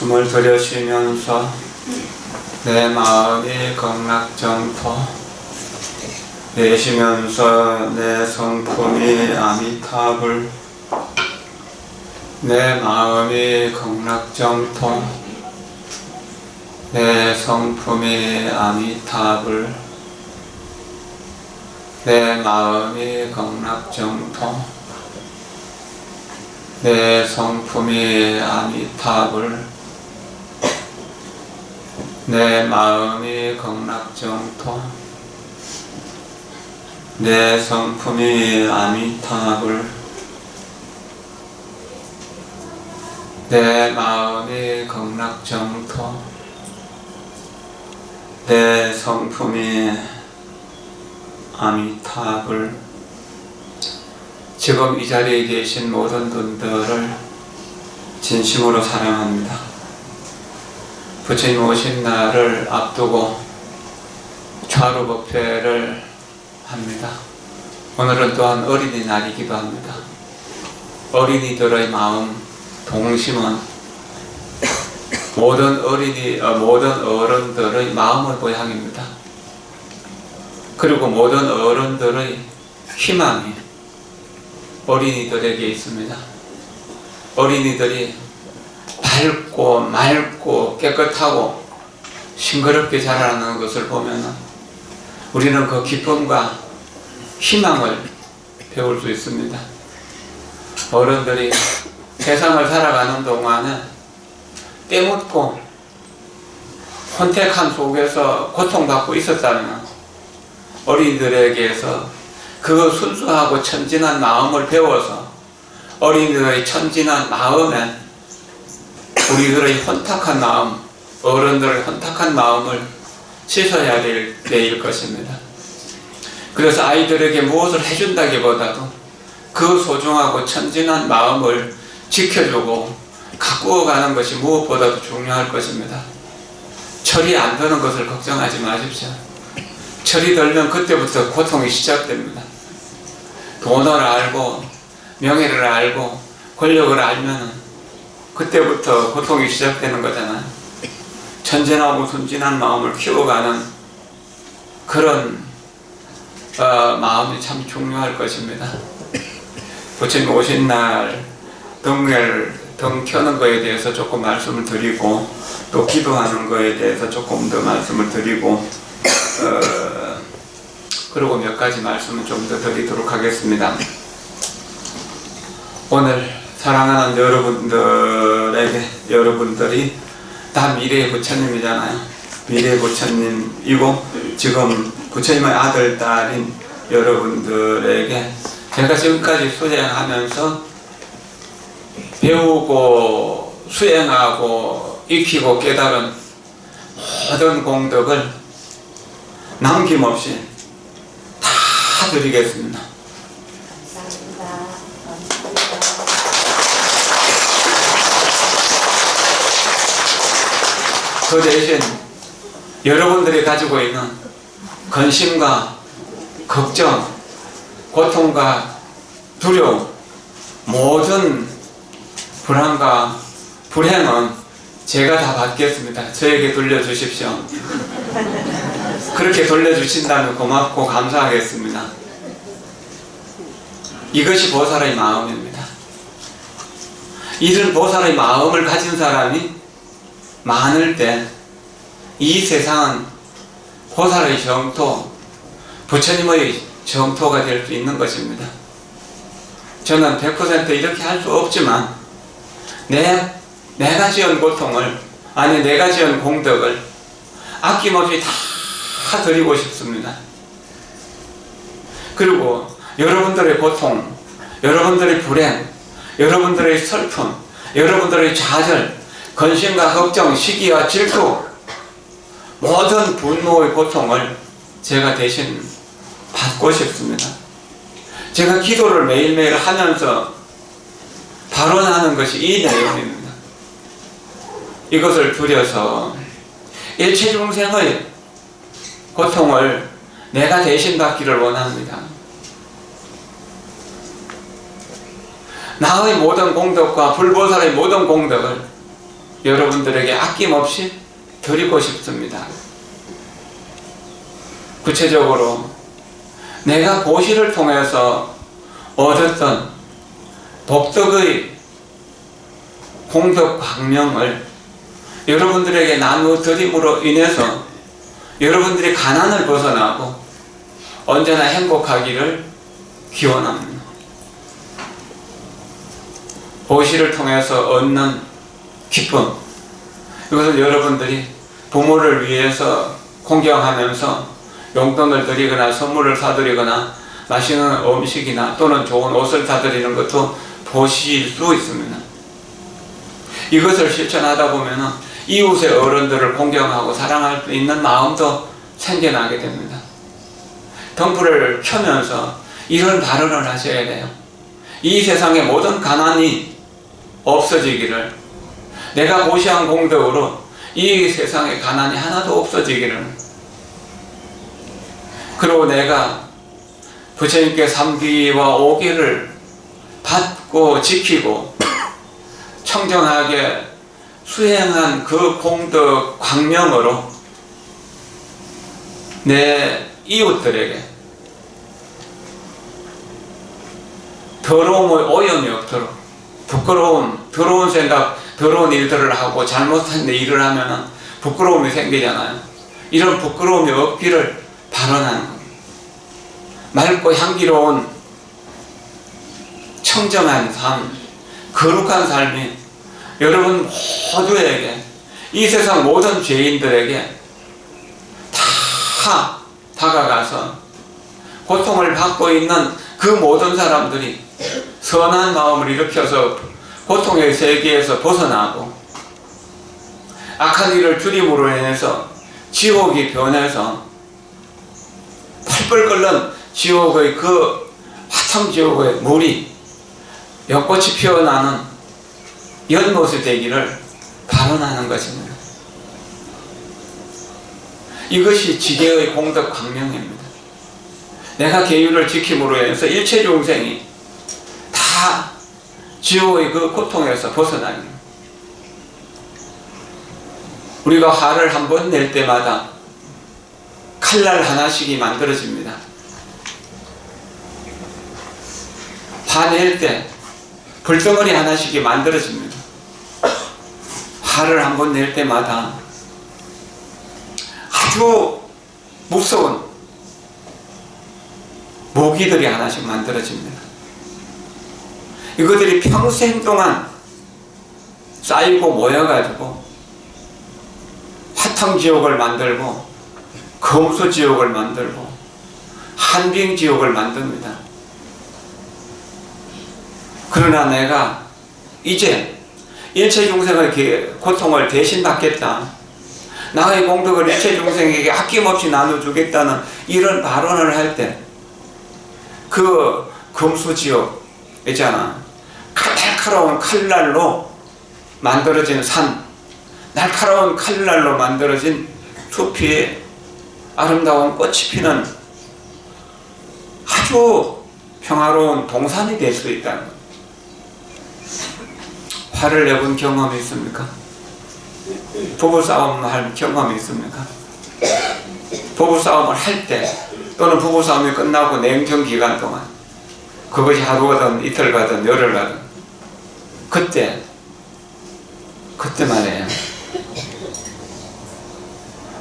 숨을 들여쉬면서 내 마음이 극락정토, 내쉬면서 내 성품이 아미타불, 내 마음이 극락정토, 내 성품이 아미타불, 내 마음이 극락정토, 내 성품이 아미타불, 내 마음이 극락정토, 내 성품이 아미타불, 내 마음이 극락정토, 내 성품이 아미타불. 지금 이 자리에 계신 모든 분들을 진심으로 사랑합니다. 부처님 오신 날을 앞두고 좌루법회를 합니다. 오늘은 또한 어린이날이기도 합니다. 어린이들의 마음, 동심은 모든 어른들의 마음을 고향입니다. 그리고 모든 어른들의 희망이 어린이들에게 있습니다. 어린이들이 밝고 맑고 깨끗하고 싱그럽게 자라나는 것을 보면 우리는 그 기쁨과 희망을 배울 수 있습니다. 어른들이 세상을 살아가는 동안에 때묻고 혼택한 속에서 고통받고 있었다면 어린이들에게서 그 순수하고 천진한 마음을 배워서 어린이들의 천진한 마음에 우리들의 혼탁한 마음, 어른들의 혼탁한 마음을 씻어야 될 때일 것입니다. 그래서 아이들에게 무엇을 해준다기보다도 그 소중하고 천진한 마음을 지켜주고 가꾸어가는 것이 무엇보다도 중요할 것입니다. 철이 안 드는 것을 걱정하지 마십시오. 철이 들면 그때부터 고통이 시작됩니다. 돈을 알고 명예를 알고 권력을 알면 그때부터 고통이 시작되는 거잖아요. 천진하고 순진한 마음을 키워가는 그런 마음이 참 중요할 것입니다. 부처님 오신 날 등 켜는 거에 대해서 조금 말씀을 드리고 또 기도하는 거에 대해서 조금 더 말씀을 드리고 그리고 몇 가지 말씀을 좀 더 드리도록 하겠습니다. 오늘 사랑하는 여러분들이 다 미래의 부처님이잖아요. 미래의 부처님이고 지금 부처님의 아들, 딸인 여러분들에게 제가 지금까지 수행하면서 배우고 수행하고 익히고 깨달은 모든 공덕을 남김없이 다 드리겠습니다. 그 대신 여러분들이 가지고 있는 근심과 걱정, 고통과 두려움, 모든 불안과 불행은 제가 다 받겠습니다. 저에게 돌려주십시오. 그렇게 돌려주신다면 고맙고 감사하겠습니다. 이것이 보살의 마음입니다. 이런 보살의 마음을 가진 사람이 많을 때 이 세상은 보살의 정토, 부처님의 정토가 될 수 있는 것입니다. 저는 100% 이렇게 할 수 없지만 내가 지은 고통을, 아니 내가 지은 공덕을 아낌없이 다 드리고 싶습니다. 그리고 여러분들의 고통, 여러분들의 불행, 여러분들의 슬픔, 여러분들의 좌절, 근심과 걱정, 시기와 질투, 모든 분노의 고통을 제가 대신 받고 싶습니다. 제가 기도를 매일매일 하면서 발언하는 것이 이 내용입니다. 이것을 두려서 일체 중생의 고통을 내가 대신 받기를 원합니다. 나의 모든 공덕과 불보살의 모든 공덕을 여러분들에게 아낌없이 드리고 싶습니다. 구체적으로 내가 보시를 통해서 얻었던 복덕의 공덕 광명을 여러분들에게 나누어드림으로 인해서 여러분들이 가난을 벗어나고 언제나 행복하기를 기원합니다. 보시를 통해서 얻는 기쁨, 이것을 여러분들이 부모를 위해서 공경하면서 용돈을 드리거나 선물을 사드리거나 맛있는 음식이나 또는 좋은 옷을 사드리는 것도 보시일 수 있습니다. 이것을 실천하다 보면 이웃의 어른들을 공경하고 사랑할 수 있는 마음도 생겨나게 됩니다. 등불을 켜면서 이런 발언을 하셔야 돼요. 이 세상의 모든 가난이 없어지기를, 내가 보시한 공덕으로 이 세상의 가난이 하나도 없어지기를, 그리고 내가 부처님께 3기와 5기를 받고 지키고 청정하게 수행한 그 공덕 광명으로 내 이웃들에게 더러움의 오염이 없도록, 부끄러움, 더러운 생각, 더러운 일들을 하고 잘못한 일을 하면 부끄러움이 생기잖아요. 이런 부끄러움이 없기를 발언하는 겁니다. 맑고 향기로운 청정한 삶, 거룩한 삶이 여러분 모두에게, 이 세상 모든 죄인들에게 다 다가가서 고통을 받고 있는 그 모든 사람들이 선한 마음을 일으켜서 고통의 세계에서 벗어나고 악한 일을 줄임으로 인해서 지옥이 변해서 펄펄 끓는 지옥의 그 화창지옥의 물이 연꽃이 피어나는 연못이 되기를 발언하는 것입니다. 이것이 지계의 공덕 광명입니다. 내가 계율을 지킴으로 인해서 일체 중생이 다 지옥의 그 고통에서 벗어나는, 우리가 화를 한 번 낼 때마다 칼날 하나씩이 만들어집니다. 화낼 때 불덩어리 하나씩이 만들어집니다. 화를 한 번 낼 때마다 아주 무서운 모기들이 하나씩 만들어집니다. 이것들이 평생 동안 쌓이고 모여가지고 화탕지옥을 만들고 검수지옥을 만들고 한빙지옥을 만듭니다. 그러나 내가 이제 일체 중생의 고통을 대신 받겠다, 나의 공덕을 일체 중생에게 아낌없이 나눠주겠다는 이런 발언을 할 때 그 금수지옥 있잖아, 날카로운 칼날로 만들어진 산, 날카로운 칼날로 만들어진 숲이 아름다운 꽃이 피는 아주 평화로운 동산이 될 수 있다는 것. 화를 내본 경험이 있습니까? 부부싸움 할 경험이 있습니까? 부부싸움을 할 때 또는 부부싸움이 끝나고 냉정 기간 동안, 그것이 하루가든 이틀 가든 열흘 가든, 그때 말이에요.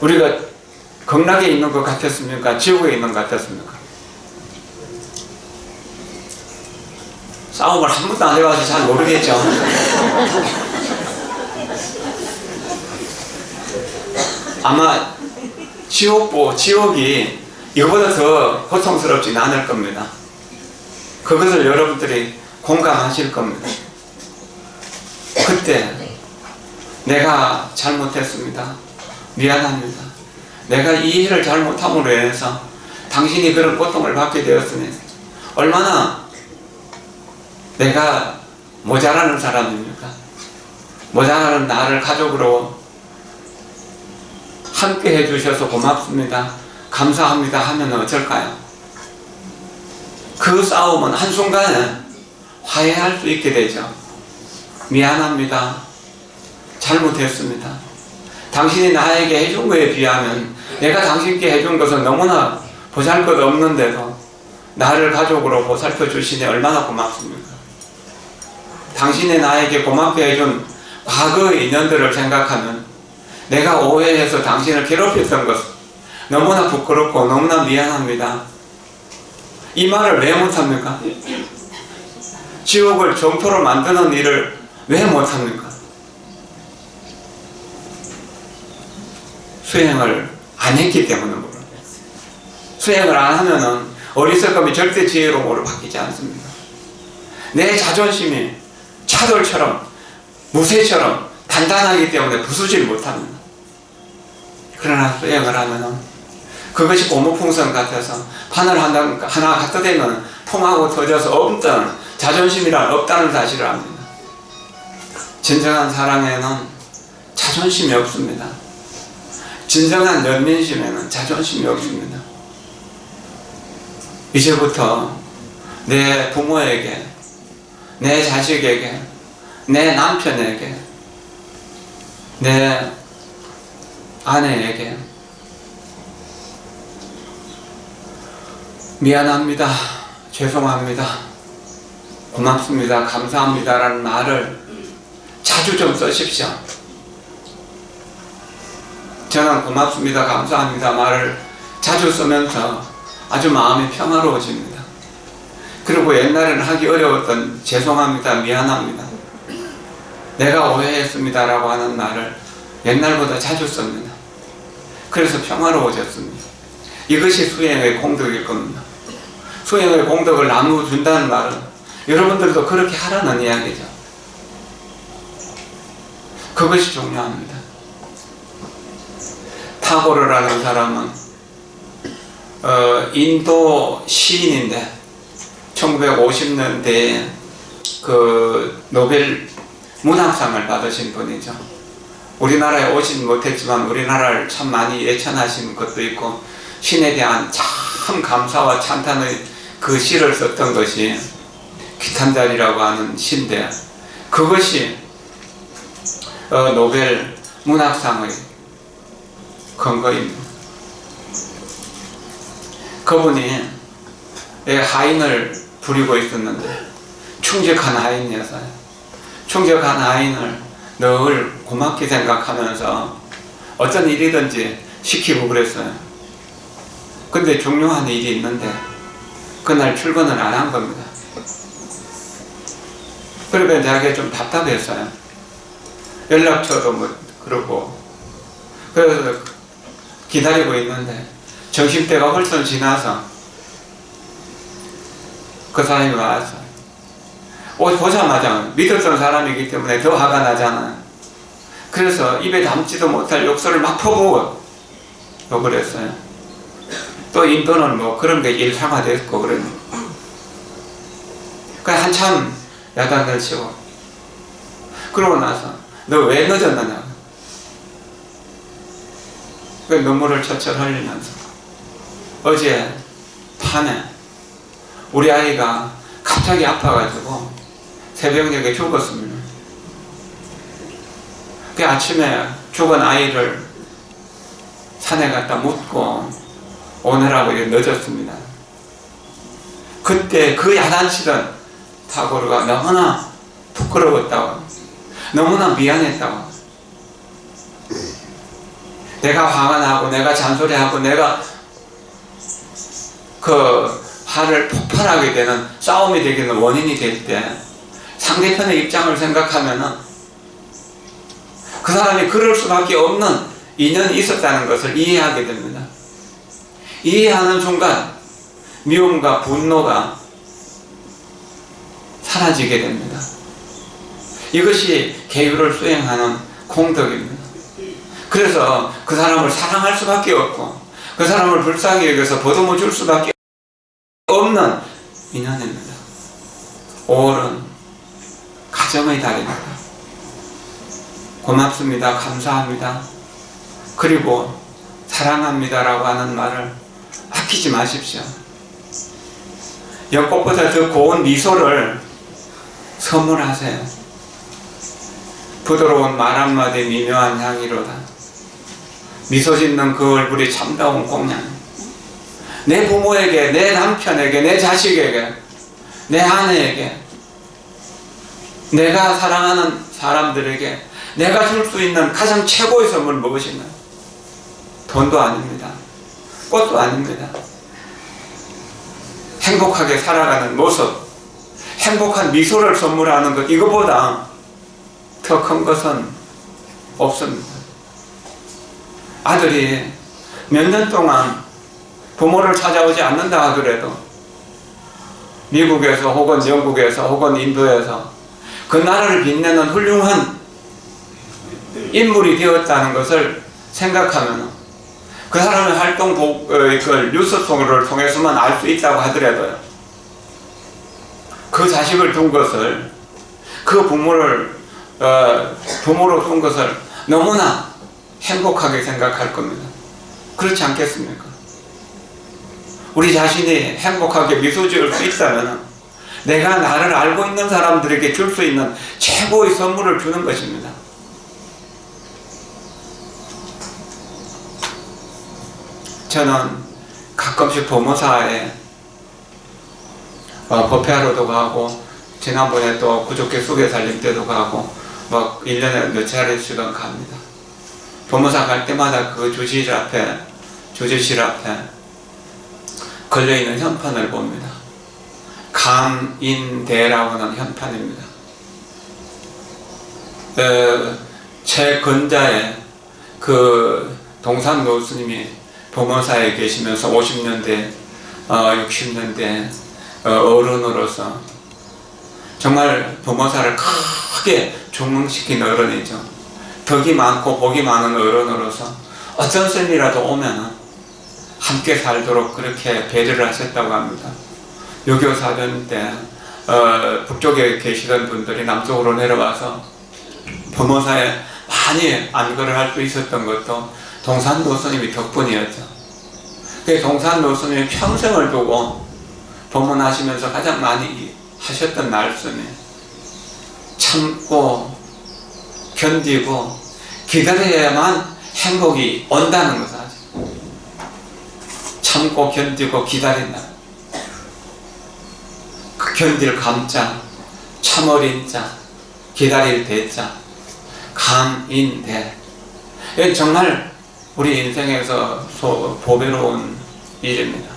우리가 극락에 있는 것 같았습니까? 지옥에 있는 것 같았습니까? 싸움을 한 번도 안 해봐서 잘 모르겠죠. 아마 지옥이 이거보다 더 고통스럽진 않을 겁니다. 그것을 여러분들이 공감하실 겁니다. 그때 내가 잘못했습니다, 미안합니다, 내가 이 일을 잘못함으로 인해서 당신이 그런 고통을 받게 되었으니 얼마나 내가 모자라는 사람입니까? 모자라는 나를 가족으로 함께 해주셔서 고맙습니다, 감사합니다 하면 어쩔까요? 그 싸움은 한순간에 화해할 수 있게 되죠. 미안합니다, 잘못했습니다. 당신이 나에게 해준 거에 비하면 내가 당신께 해준 것은 너무나 보잘것없는데도 나를 가족으로 보살펴 주시니 얼마나 고맙습니까? 당신이 나에게 고맙게 해준 과거의 인연들을 생각하면 내가 오해해서 당신을 괴롭혔던 것 너무나 부끄럽고 너무나 미안합니다. 이 말을 왜 못합니까? 지옥을 정토로 만드는 일을 왜 못합니까? 수행을 안 했기 때문에 모릅니다. 수행을 안 하면은 어리석음이 절대 지혜로움으로 바뀌지 않습니다. 내 자존심이 차돌처럼 무쇠처럼 단단하기 때문에 부수질 못합니다. 그러나 수행을 하면은 그것이 고무풍선 같아서 바늘 하나 갖다 대면 통하고 터져서 없던 자존심이란 없다는 사실을 압니다. 진정한 사랑에는 자존심이 없습니다. 진정한 연민심에는 자존심이 없습니다. 이제부터 내 부모에게, 내 자식에게, 내 남편에게, 내 아내에게 미안합니다, 죄송합니다, 고맙습니다, 감사합니다 라는 말을 자주 좀 쓰십시오. 저는 고맙습니다, 감사합니다 말을 자주 쓰면서 아주 마음이 평화로워집니다. 그리고 옛날에는 하기 어려웠던 죄송합니다, 미안합니다, 내가 오해했습니다 라고 하는 말을 옛날보다 자주 씁니다. 그래서 평화로워졌습니다. 이것이 수행의 공덕일 겁니다. 수행의 공덕을 나눠준다는 말은 여러분들도 그렇게 하라는 이야기죠. 그것이 중요합니다. 타고르라는 사람은 인도 시인인데 1950년대에 그 노벨 문학상을 받으신 분이죠. 우리나라에 오진 못했지만 우리나라를 참 많이 예찬하신 것도 있고 신에 대한 참 감사와 찬탄의 그 시를 썼던 것이 기탄자리라고 하는 시인데 그것이 노벨 문학상의 근거입니다. 그분이 하인을 부리고 있었는데 충직한 하인이었어요. 충직한 하인을 늘 고맙게 생각하면서 어떤 일이든지 시키고 그랬어요. 근데 중요한 일이 있는데 그날 출근을 안 한 겁니다. 그러니까 자기가 좀 답답했어요. 연락처도 뭐 그러고 그래서 기다리고 있는데 점심때가 훨씬 지나서 그 사람이 와서 보자마자 믿었던 사람이기 때문에 더 화가 나잖아요. 그래서 입에 담지도 못할 욕설을 막 퍼부어 욕을 했어요. 또 인도는 뭐 그런 게 일상화됐고 그랬는데 그냥 한참 야단을 치고 그러고 나서 너 왜 늦었느냐 그 눈물을 철철 흘리면서 어제 밤에 우리 아이가 갑자기 아파가지고 새벽녘에 죽었습니다. 그 아침에 죽은 아이를 산에 갖다 묻고 오느라고 늦었습니다. 그때 그 야단치던 타고르가 너무나 부끄러웠다고, 너무나 미안했다고, 내가 화가 나고 내가 잔소리하고 내가 그 화를 폭발하게 되는 싸움이 되기는 원인이 될 때 상대편의 입장을 생각하면은 그 사람이 그럴 수밖에 없는 인연이 있었다는 것을 이해하게 됩니다. 이해하는 순간 미움과 분노가 사라지게 됩니다. 이것이 계율을 수행하는 공덕입니다. 그래서 그 사람을 사랑할 수밖에 없고 그 사람을 불쌍히 여겨서 보듬어 줄 수밖에 없는 인연입니다. 5월은 가정의 달입니다. 고맙습니다, 감사합니다, 그리고 사랑합니다 라고 하는 말을 아끼지 마십시오. 연꽃보다 더 고운 미소를 선물하세요. 부드러운 말 한마디 미묘한 향이로다. 미소 짓는 그 얼굴이 참다운 공양. 내 부모에게, 내 남편에게, 내 자식에게, 내 아내에게, 내가 사랑하는 사람들에게 내가 줄 수 있는 가장 최고의 선물 무엇인가? 돈도 아닙니다. 꽃도 아닙니다. 행복하게 살아가는 모습, 행복한 미소를 선물하는 것, 이거보다 더 큰 것은 없습니다. 아들이 몇 년 동안 부모를 찾아오지 않는다 하더라도 미국에서 혹은 영국에서 혹은 인도에서 그 나라를 빛내는 훌륭한 인물이 되었다는 것을 생각하면 그 사람의 활동 뉴스 통을 통해서만 알 수 있다고 하더라도요, 그 자식을 둔 것을, 그 부모로 둔 것을 너무나 행복하게 생각할 겁니다. 그렇지 않겠습니까? 우리 자신이 행복하게 미소 지을 수 있다면 내가 나를 알고 있는 사람들에게 줄 수 있는 최고의 선물을 주는 것입니다. 저는 가끔씩 부모사에 법회하러도 가고, 지난번에 또 구족교 수계 살림 때도 가고, 막 1년에 몇 차례씩은 갑니다. 부모사 갈 때마다 그 주지실 앞에 걸려있는 현판을 봅니다. 감인대라고 하는 현판입니다. 최근자에 그 동산 노스님이 부모사에 계시면서 50년대, 60년대 어른으로서 정말 부모사를 크게 중흥시킨 어른이죠. 덕이 많고 복이 많은 어른으로서 어떤 스님이라도 오면 함께 살도록 그렇게 배려를 하셨다고 합니다. 유교 사전 때 북쪽에 계시던 분들이 남쪽으로 내려와서 부모사에 많이 안거를 할 수 있었던 것도 동산도 스님이 덕분이었죠. 동산도 스님이 평생을 두고 법문하시면서 가장 많이 하셨던 말씀이 참고 견디고 기다려야만 행복이 온다는 것을 하죠. 참고 견디고 기다린다. 그 견딜 감자, 참어린 자, 기다릴 대자, 감인대. 이건 정말 우리 인생에서 보배로운 일입니다.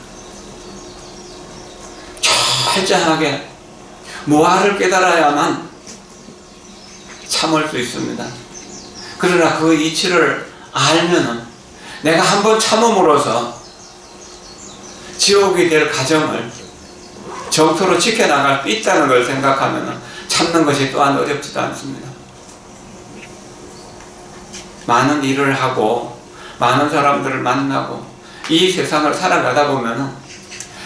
철저하게 무아를 깨달아야만 참을 수 있습니다. 그러나 그 이치를 알면은 내가 한번 참음으로써 지옥이 될 가정을 정토로 지켜나갈 수 있다는 걸 생각하면 참는 것이 또한 어렵지도 않습니다. 많은 일을 하고 많은 사람들을 만나고 이 세상을 살아가다 보면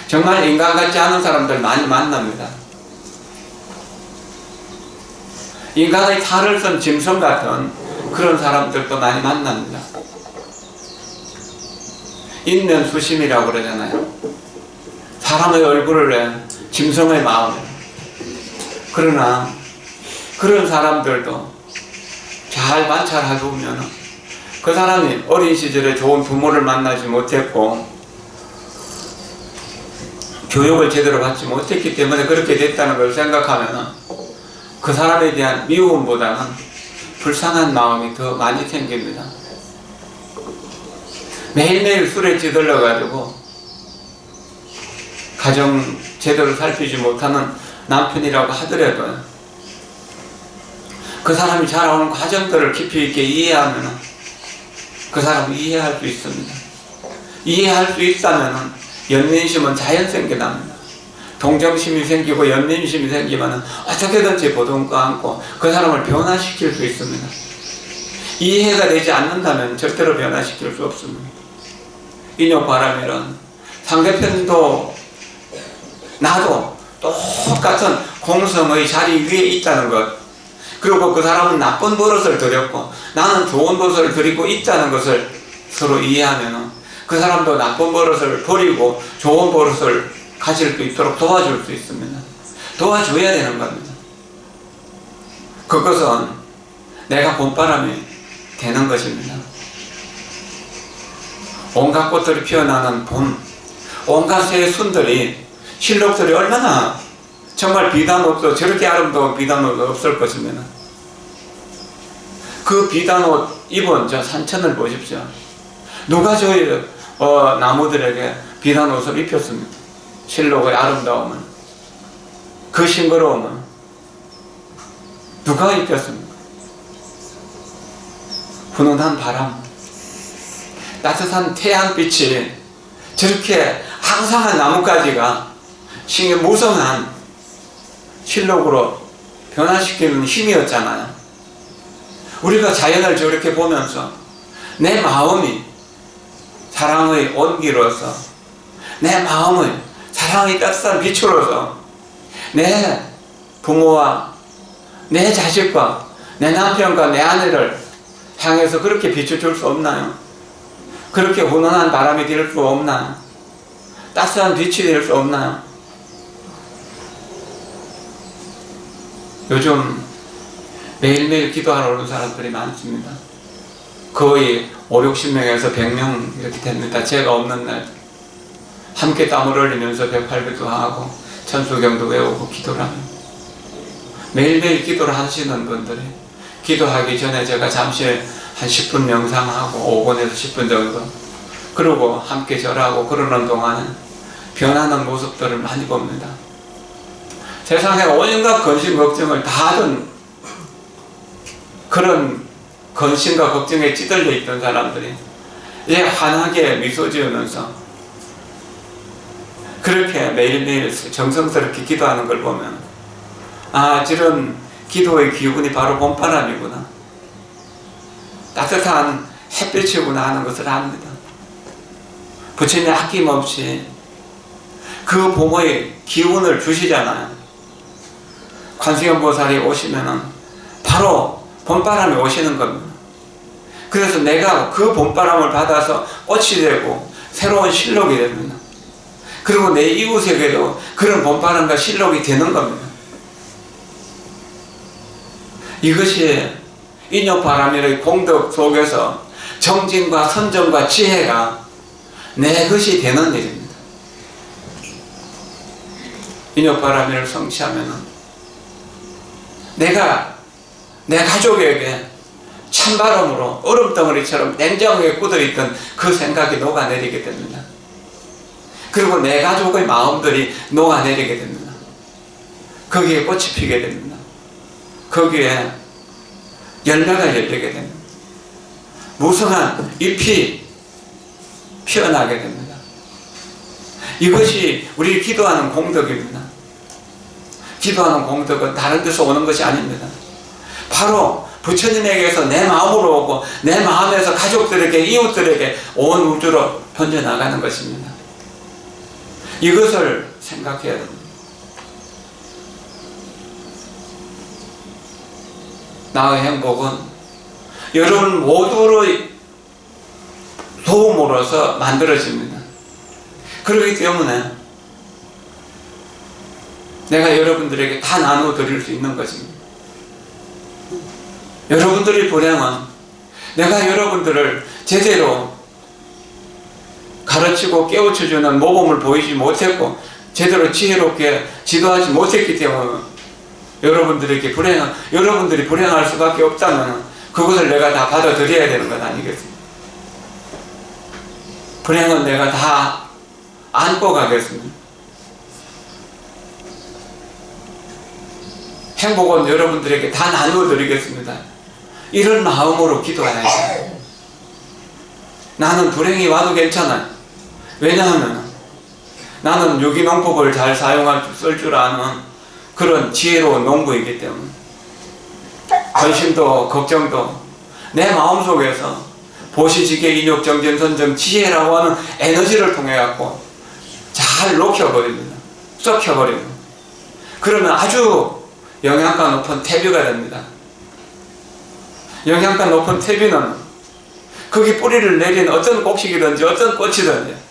정말 인간 같지 않은 사람들 많이 만납니다. 인간의 탈을 쓴 짐승 같은 그런 사람들도 많이 만납니다. 인면수심이라고 그러잖아요. 사람의 얼굴을 낸 짐승의 마음. 그러나 그런 사람들도 잘 관찰해 보면 그 사람이 어린 시절에 좋은 부모를 만나지 못했고 교육을 제대로 받지 못했기 때문에 그렇게 됐다는 걸 생각하면 그 사람에 대한 미움보다는 불쌍한 마음이 더 많이 생깁니다. 매일매일 술에 찌들러 가지고 가정 제대로 살피지 못하는 남편이라고 하더라도 그 사람이 자라오는 과정들을 깊이 있게 이해하면 그 사람을 이해할 수 있습니다. 이해할 수 있다면 연민심은 자연스럽게 납니다. 동정심이 생기고 연민심이 생기면 어떻게든지 보듬고 안고 그 사람을 변화시킬 수 있습니다. 이해가 되지 않는다면 절대로 변화시킬 수 없습니다. 인욕바람이란 상대편도 나도 똑같은 공성의 자리 위에 있다는 것, 그리고 그 사람은 나쁜 버릇을 들였고 나는 좋은 버릇을 들이고 있다는 것을 서로 이해하면 그 사람도 나쁜 버릇을 버리고 좋은 버릇을 가질 수 있도록 도와줄 수 있습니다. 도와줘야 되는 겁니다. 그것은 내가 봄바람이 되는 것입니다. 온갖 꽃들이 피어나는 봄, 온갖 새 순들이, 실록들이 얼마나 정말 비단옷도 저렇게 아름다운 비단옷도 없을 것입니다. 그 비단옷 입은 저 산천을 보십시오. 누가 저희 나무들에게 비단옷을 입혔습니까? 실록의 아름다움은, 그 싱그러움은 누가 입혔습니까? 훈훈한 바람, 따뜻한 태양빛이 저렇게 항상한 나뭇가지가 무성한 실록으로 변화시키는 힘이었잖아요. 우리가 자연을 저렇게 보면서 내 마음이 사랑의 온기로서, 내 마음의 사랑의 따뜻한 빛으로서 내 부모와 내 자식과 내 남편과 내 아내를 향해서 그렇게 비춰줄 수 없나요? 그렇게 훈훈한 바람이 될 수 없나요? 따스한 빛이 될 수 없나요? 요즘 매일매일 기도하러 오는 사람들이 많습니다. 거의 5, 60명에서 100명 이렇게 됩니다. 제가 없는 날 함께 땀을 흘리면서 108배도 하고 천수경도 외우고 기도를 합니다. 매일매일 기도를 하시는 분들이, 기도하기 전에 제가 잠시 한 10분 명상하고 5분에서 10분 정도, 그러고 함께 절하고 그러는 동안에 변하는 모습들을 많이 봅니다. 세상에 온갖 근심 걱정을 다 하던 그런 근심과 걱정에 찌들려 있던 사람들이 이제 환하게 미소 지으면서 그렇게 매일매일 정성스럽게 기도하는 걸 보면, 아, 저런 기도의 기운이 바로 봄바람이구나, 따뜻한 햇빛이구나 하는 것을 압니다. 부처님이 아낌없이 그 봄의 기운을 주시잖아요. 관세음보살이 오시면은 바로 봄바람이 오시는 겁니다. 그래서 내가 그 봄바람을 받아서 꽃이 되고 새로운 실록이 됩니다. 그리고 내 이웃에게도 그런 봄바람과 실록이 되는 겁니다. 이것이 인욕바람의 공덕 속에서 정진과 선정과 지혜가 내 것이 되는 일입니다. 인욕바람을 성취하면 내가 내 가족에게 찬바람으로 얼음덩어리처럼 냉장고에 굳어있던 그 생각이 녹아내리게 됩니다. 그리고 내 가족의 마음들이 녹아내리게 됩니다. 거기에 꽃이 피게 됩니다. 거기에 열매가 열리게 됩니다. 무성한 잎이 피어나게 됩니다. 이것이 우리 기도하는 공덕입니다. 기도하는 공덕은 다른 데서 오는 것이 아닙니다. 바로 부처님에게서 내 마음으로 오고 내 마음에서 가족들에게, 이웃들에게 온 우주로 번져나가는 것입니다. 이것을 생각해야 됩니다. 나의 행복은 여러분 모두의 도움으로서 만들어집니다. 그렇기 때문에 내가 여러분들에게 다 나누어 드릴 수 있는 것입니다. 여러분들의 불행은 내가 여러분들을 제대로 가르치고 깨우쳐주는 모범을 보이지 못했고 제대로 지혜롭게 지도하지 못했기 때문에 여러분들이 불행할 수밖에 없다면 그것을 내가 다 받아들여야 되는 것 아니겠습니까? 불행은 내가 다 안고 가겠습니다. 행복은 여러분들에게 다 나누어 드리겠습니다. 이런 마음으로 기도해야죠. 나는 불행이 와도 괜찮아요. 왜냐하면 나는 유기농법을 잘 쓸 줄 아는 그런 지혜로운 농부이기 때문에 관심도 걱정도 내 마음속에서 보시지계 인욕정진선정 지혜라고 하는 에너지를 통해 갖고 잘 녹여버립니다. 썩혀버립니다. 그러면 아주 영양가 높은 태비가 됩니다. 영양가 높은 태비는 거기 뿌리를 내린 어떤 곡식이든지 어떤 꽃이든지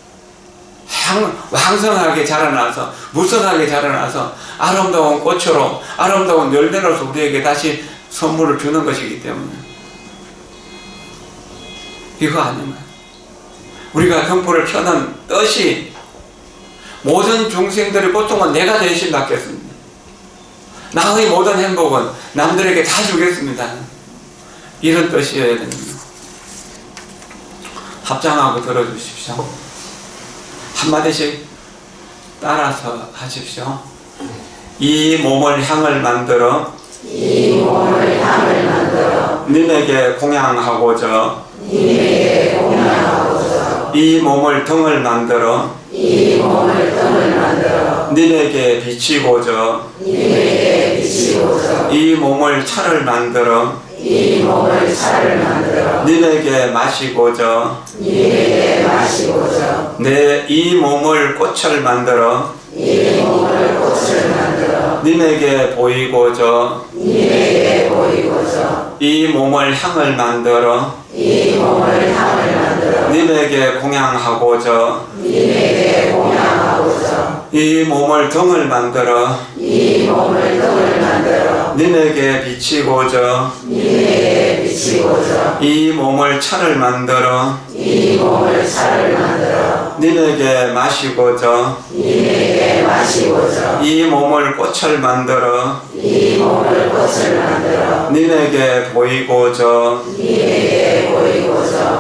왕성하게 자라나서 무성하게 자라나서 아름다운 꽃으로 아름다운 열매로서 우리에게 다시 선물을 주는 것이기 때문에 이거 아니면 우리가 등불을 켜는 뜻이 모든 중생들의 고통은 내가 대신 받겠습니다. 나의 모든 행복은 남들에게 다 주겠습니다. 이런 뜻이어야 됩니다. 합장하고 들어주십시오. 한마디씩 따라서 하십시오. 이 몸을 향을 만들어 님에게 공양하고자 이 몸을 등을 만들어 님에게 비치고자 이 몸을 차를 만들어 님에게 마시고자 내 이 몸을 꽃을 만들어 님에게 보이고자 이 몸을 향을 만들어 님에게 공양하고자 이 몸을 등을 만들어 님에게 비치고자 이 몸을 차를 만들어 님에게 마시고자 이 몸을 꽃을 만들어 님에게 보이고자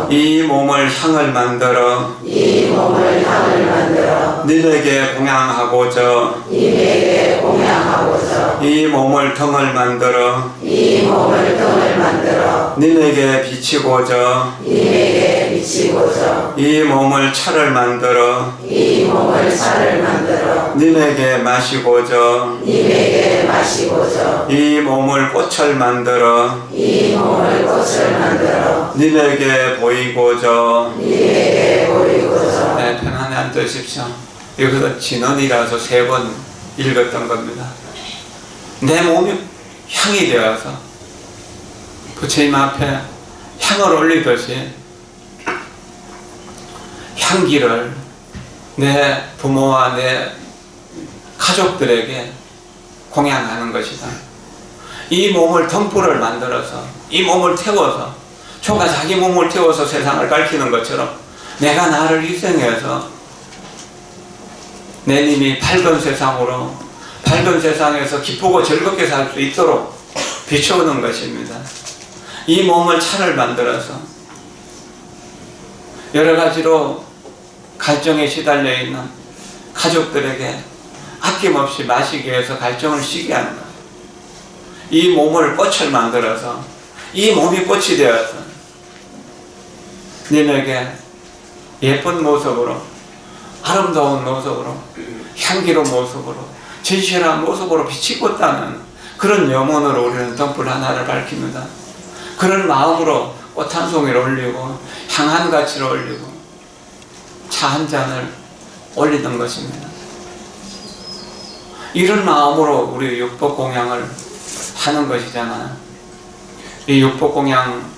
이 몸을 향을 만들어 님에게 공양하고자 이 몸을 등을 만들어 님에게 비치고자 이 몸을 차를 만들어 님에게 마시고자 이 몸을 꽃을 만들어 님에게 보이고자 네, 편안히 앉으십시오. 여기서 진언이라서 3번 읽었던 겁니다. 내 몸이 향이 되어서 부처님 앞에 향을 올리듯이 향기를 내 부모와 내 가족들에게 공양하는 것이다. 이 몸을 등불을 만들어서 이 몸을 태워서 초가 자기 몸을 태워서 세상을 밝히는 것처럼 내가 나를 희생해서 내 님이 밝은 세상으로 밝은 세상에서 기쁘고 즐겁게 살 수 있도록 비추는 것입니다. 이 몸을 차를 만들어서 여러 가지로 갈증에 시달려 있는 가족들에게 아낌없이 마시기 위해서 갈증을 쉬게 하는 것. 이 몸을 꽃을 만들어서 이 몸이 꽃이 되어서 님에게 예쁜 모습으로 아름다운 모습으로 향기로운 모습으로 진실한 모습으로 비치고 있다는 그런 염원으로 우리는 등불 하나를 밝힙니다. 그런 마음으로 꽃 한 송이를 올리고 향 한 가지를 올리고 차 한 잔을 올리는 것입니다. 이런 마음으로 우리 육법공양을 하는 것이잖아요. 이 육법공양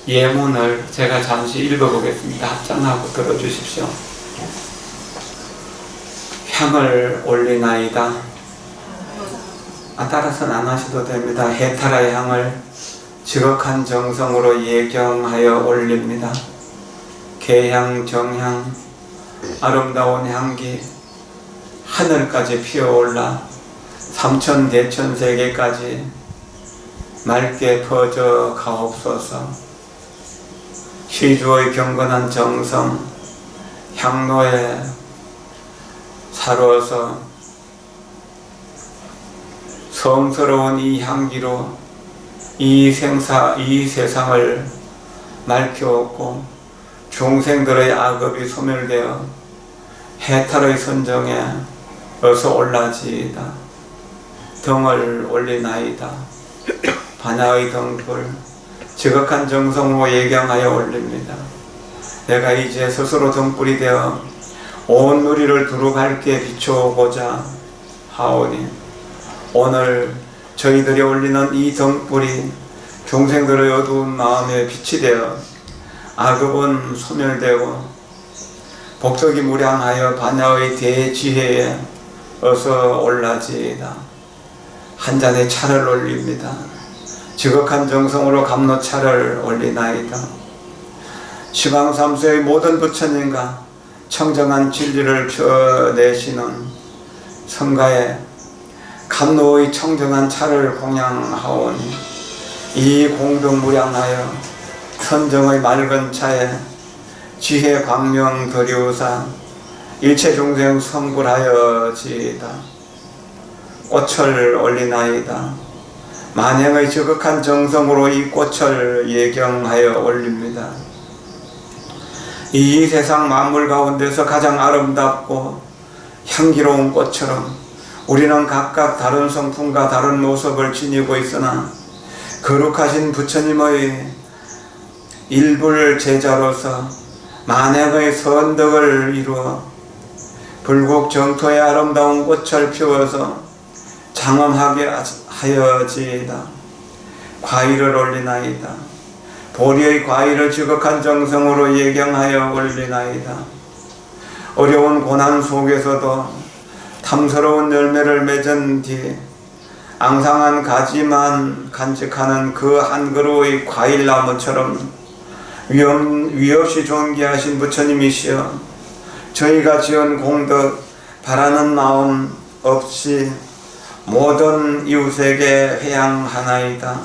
예문을 제가 잠시 읽어보겠습니다. 합장하고 들어주십시오. 향을 올리나이다. 따라서는 안 하셔도 됩니다. 해탈의 향을 지극한 정성으로 예경하여 올립니다. 개향, 정향, 아름다운 향기 하늘까지 피어올라 삼천 대천 세계까지 맑게 퍼져 가옵소서. 시주의 경건한 정성 향로에 사로워서 성스러운 이 향기로 이 세상을 맑혀왔고 중생들의 악업이 소멸되어 해탈의 선정에 어서 올라지이다. 등을 올리나이다. 반야의 등불 지극한 정성으로 예경하여 올립니다. 내가 이제 스스로 등불이 되어 온 누리를 두루 밝게 비추고자 하오니 오늘 저희들이 올리는 이 등불이 중생들의 어두운 마음에 빛이 되어 악업은 소멸되고 복덕이 무량하여 반야의 대지혜에 어서 올라지이다. 한 잔의 차를 올립니다. 지극한 정성으로 감로차를 올리나이다. 시방삼수의 모든 부처님과 청정한 진리를 펴내시는 성가에 감로의 청정한 차를 공양하오니 이 공덕무량하여 선정의 맑은 차에 지혜 광명 드리우사 일체 중생 성불하여지이다. 꽃을 올리나이다. 만행의 지극한 정성으로 이 꽃을 예경하여 올립니다. 이 세상 만물 가운데서 가장 아름답고 향기로운 꽃처럼 우리는 각각 다른 성품과 다른 모습을 지니고 있으나 거룩하신 부처님의 일불 제자로서 만행의 선덕을 이루어 불국 정토의 아름다운 꽃을 피워서 장엄하게 하여지이다. 과일을 올리나이다. 보리의 과일을 지극한 정성으로 예경하여 올리나이다. 어려운 고난 속에서도 탐스러운 열매를 맺은 뒤 앙상한 가지만 간직하는 그 한 그루의 과일나무처럼 위없이 존귀하신 부처님이시여 저희가 지은 공덕 바라는 마음 없이 모든 이웃에게 회양하나이다.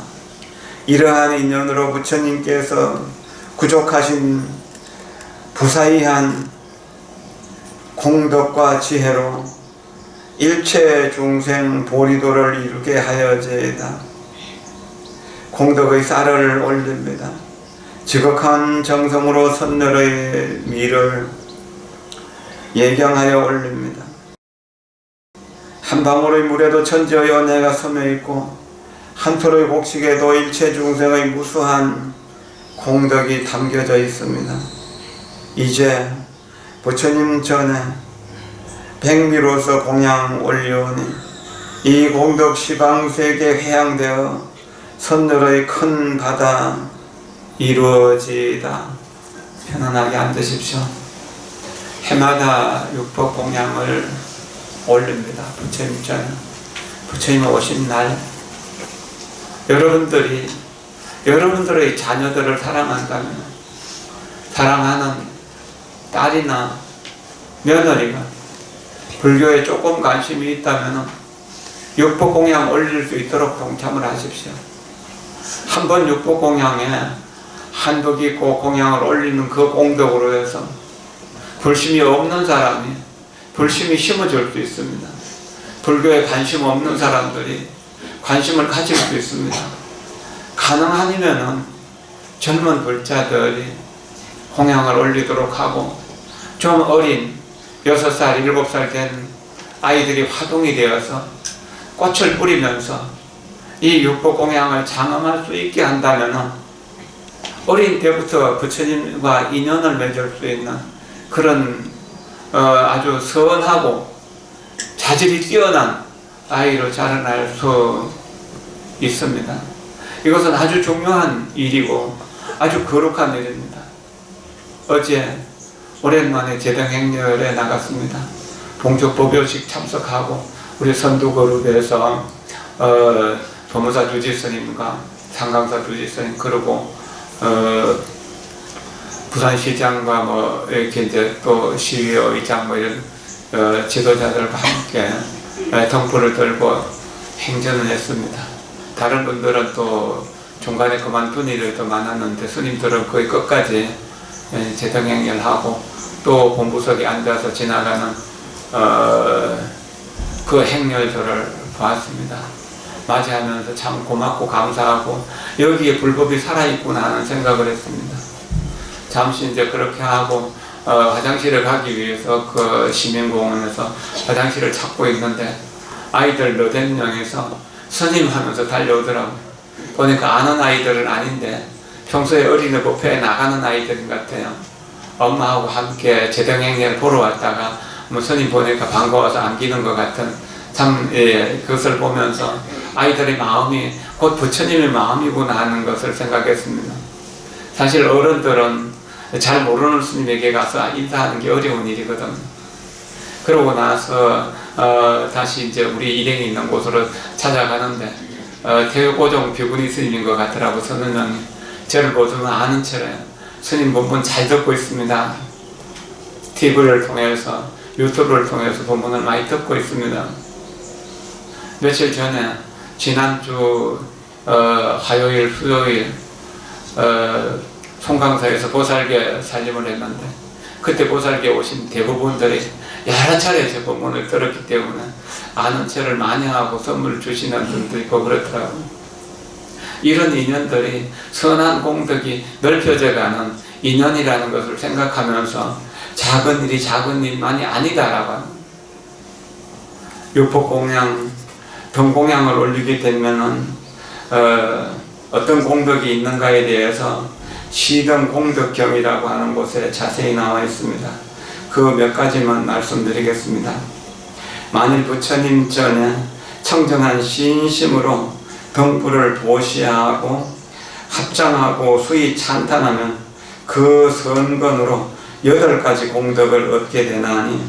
이러한 인연으로 부처님께서 구족하신 부사이한 공덕과 지혜로 일체 중생 보리도를 이루게 하여지이다. 공덕의 쌀을 올립니다. 지극한 정성으로 선열의 미를 예경하여 올립니다. 한 방울의 물에도 천지의 은혜가 섬여 있고 한 톨의 곡식에도 일체 중생의 무수한 공덕이 담겨져 있습니다. 이제 부처님 전에 백미로서 공양 올리오니 이 공덕 시방세계 회양되어 선열의 큰 바다 이루어지이다. 편안하게 앉으십시오. 해마다 육법 공양을 올립니다. 부처님 전에. 부처님 오신 날 여러분들의 자녀들을 사랑한다면 사랑하는 딸이나 며느리가 불교에 조금 관심이 있다면 육법 공양 올릴 수 있도록 동참을 하십시오. 한번 육법 공양에 한도 깊고 공양을 올리는 그 공덕으로 해서 불심이 없는 사람이 불심이 심어질 수 있습니다. 불교에 관심 없는 사람들이 관심을 가질 수 있습니다. 가능하면은 젊은 불자들이 공양을 올리도록 하고 좀 어린 6살, 7살 된 아이들이 화동이 되어서 꽃을 뿌리면서 이 육법 공양을 장엄할 수 있게 한다면 어린 때부터 부처님과 인연을 맺을 수 있는 그런 아주 선하고 자질이 뛰어난 아이로 자라날 수 있습니다. 이것은 아주 중요한 일이고 아주 거룩한 일입니다. 어제 오랜만에 제등행렬에 나갔습니다. 봉축법요식 참석하고 우리 선두그룹에서 법무사 주지스님과 상강사 주지스님 그리고 부산시장과 뭐 이렇게 이제 또 시의장 뭐 이런 지도자들과 함께 덩불을 들고 행전을 했습니다. 다른 분들은 또 중간에 그만둔 일이 더 많았는데 스님들은 거의 끝까지 제등행렬하고 또 본부석에 앉아서 지나가는 그 행렬들을 보았습니다. 맞이하면서 참 고맙고 감사하고 여기에 불법이 살아있구나 하는 생각을 했습니다. 잠시 이제 그렇게 하고 화장실을 가기 위해서 그 시민공원에서 화장실을 찾고 있는데 아이들 너댓 명에서 스님 하면서 달려오더라고요. 보니까 아는 아이들은 아닌데 평소에 어린이 법회에 나가는 아이들인 것 같아요. 엄마하고 함께 제등행렬 보러 왔다가 뭐 스님 보니까 반가워서 안기는 것 같은 참 그것을 보면서 아이들의 마음이 곧 부처님의 마음이구나 하는 것을 생각했습니다. 사실 어른들은 잘 모르는 스님에게 가서 인사하는 게 어려운 일이거든요. 그러고 나서 다시 이제 우리 일행이 있는 곳으로 찾아가는데 태교고종 비구니 스님인 것 같더라고. 선언장님 저를 보시면 아는 척해요. 스님 본문 잘 듣고 있습니다. TV를 통해서 유튜브를 통해서 본문을 많이 듣고 있습니다. 며칠 전에 지난주 화요일 수요일 송강사에서 보살계 살림을 했는데 그때 보살계 오신 대부분들이 여러 차례 제 본문을 들었기 때문에 아는 채를 만영하고 선물을 주시는 분도 있고 그렇더라고요. 이런 인연들이 선한 공덕이 넓혀져 가는 인연이라는 것을 생각하면서 작은 일이 작은 일만이 아니다라고 합니다. 육법공양, 등공양을 올리게 되면은 어떤 공덕이 있는가에 대해서 시등공덕경이라고 하는 곳에 자세히 나와 있습니다. 그 몇 가지만 말씀드리겠습니다. 만일 부처님 전에 청정한 신심으로 등불을 보시하고 합장하고 수의 찬탄하면 그 선건으로 8가지 공덕을 얻게 되나니,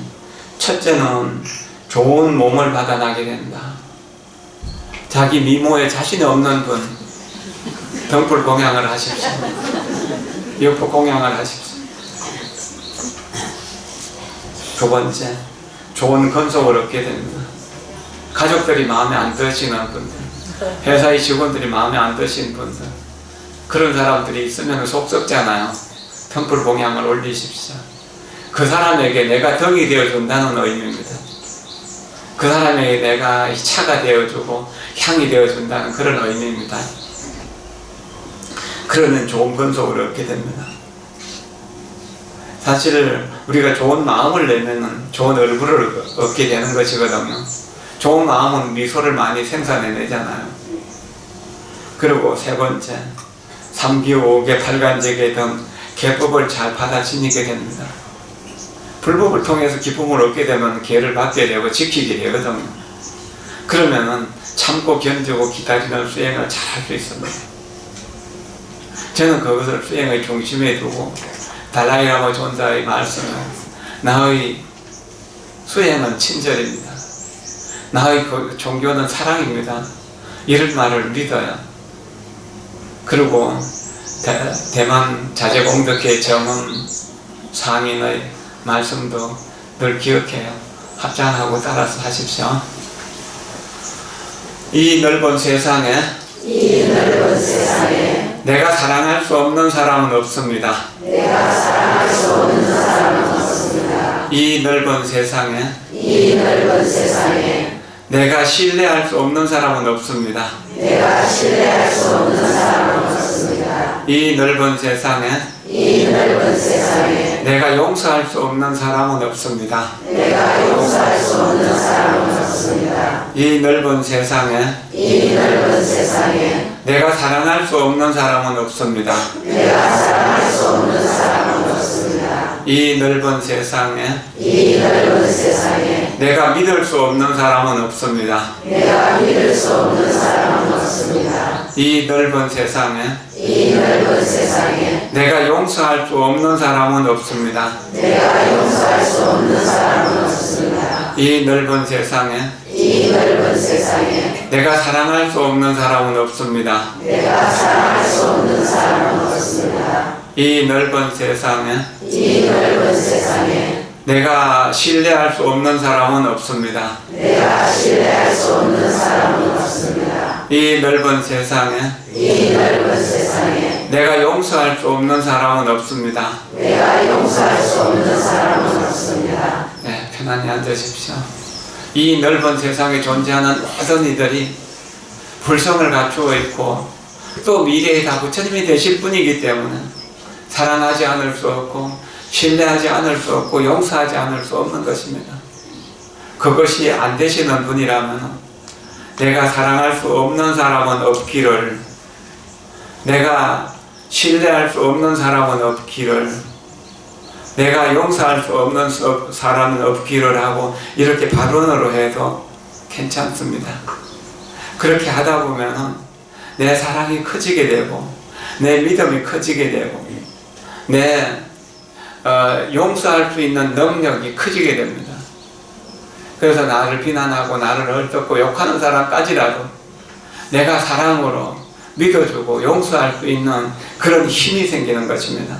첫째는 좋은 몸을 받아나게 된다. 자기 미모에 자신이 없는 분 등불 공양을 하십시오. 육법 공양을 하십시오. 두 번째, 좋은 건속을 얻게 됩니다. 가족들이 마음에 안 드시는 분들, 회사의 직원들이 마음에 안 드시는 분들, 그런 사람들이 있으면 속 썩잖아요. 등불 공양을 올리십시오. 그 사람에게 내가 덕이 되어준다는 의미입니다. 그 사람에게 내가 차가 되어주고 향이 되어준다는 그런 의미입니다. 그러면 좋은 건속을 얻게 됩니다. 사실 우리가 좋은 마음을 내면 좋은 얼굴을 얻게 되는 것이거든요. 좋은 마음은 미소를 많이 생산해내잖아요. 그리고 세 번째, 삼기, 오계, 팔간제계 등 계법을 잘 받아지니게 됩니다. 불법을 통해서 기쁨을 얻게 되면 계를 받게 되고 지키게 되거든요. 그러면은 참고 견디고 기다리는 수행을 잘 할 수 있습니다. 저는 그것을 수행의 중심에 두고 달라이라마 존자의 말씀은 나의 수행은 친절입니다. 나의 종교는 사랑입니다. 이런 말을 믿어요. 그리고 대만 자제공덕회 정음 상인의 말씀도 늘 기억해요. 합장하고 따라서 하십시오. 이 넓은 세상에 내가 사랑할 수 없는 사람은 없습니다. 이 넓은 세상에 내가 신뢰할 수 없는 사람은 없습니다. 이 넓은 세상에 내가 용서할 수 없는 사람은 없습니다. 이 넓은 세상에 내가 사랑할 수 없는 사람은 없습니다. 이 넓은 세상에 내가 믿을 수 없는 사람은 없습니다. 이 넓은 세상에 내가 용서할 수 없는 사람은 없습니다. 이 넓은 세상에 내가 사랑할 수 없는 사람은 없습니다. 이 넓은 세상에 내가 신뢰할 수 없는 사람은 없습니다. 이 넓은 세상에 내가 용서할 수 없는 사람은 없습니다. 네, 편안히 앉으십시오. 이 넓은 세상에 존재하는 모든 이들이 불성을 갖추어 있고 또 미래에 다 부처님이 되실 분이기 때문에 사랑하지 않을 수 없고 신뢰하지 않을 수 없고 용서하지 않을 수 없는 것입니다. 그것이 안 되시는 분이라면 내가 사랑할 수 없는 사람은 없기를, 내가 신뢰할 수 없는 사람은 없기를, 내가 용서할 수 없는 사람은 없기를 하고 이렇게 발언으로 해도 괜찮습니다. 그렇게 하다 보면은 내 사랑이 커지게 되고 내 믿음이 커지게 되고 내 용서할 수 있는 능력이 커지게 됩니다. 그래서 나를 비난하고 나를 헐뜯고 욕하는 사람까지라도 내가 사랑으로 믿어주고 용서할 수 있는 그런 힘이 생기는 것입니다.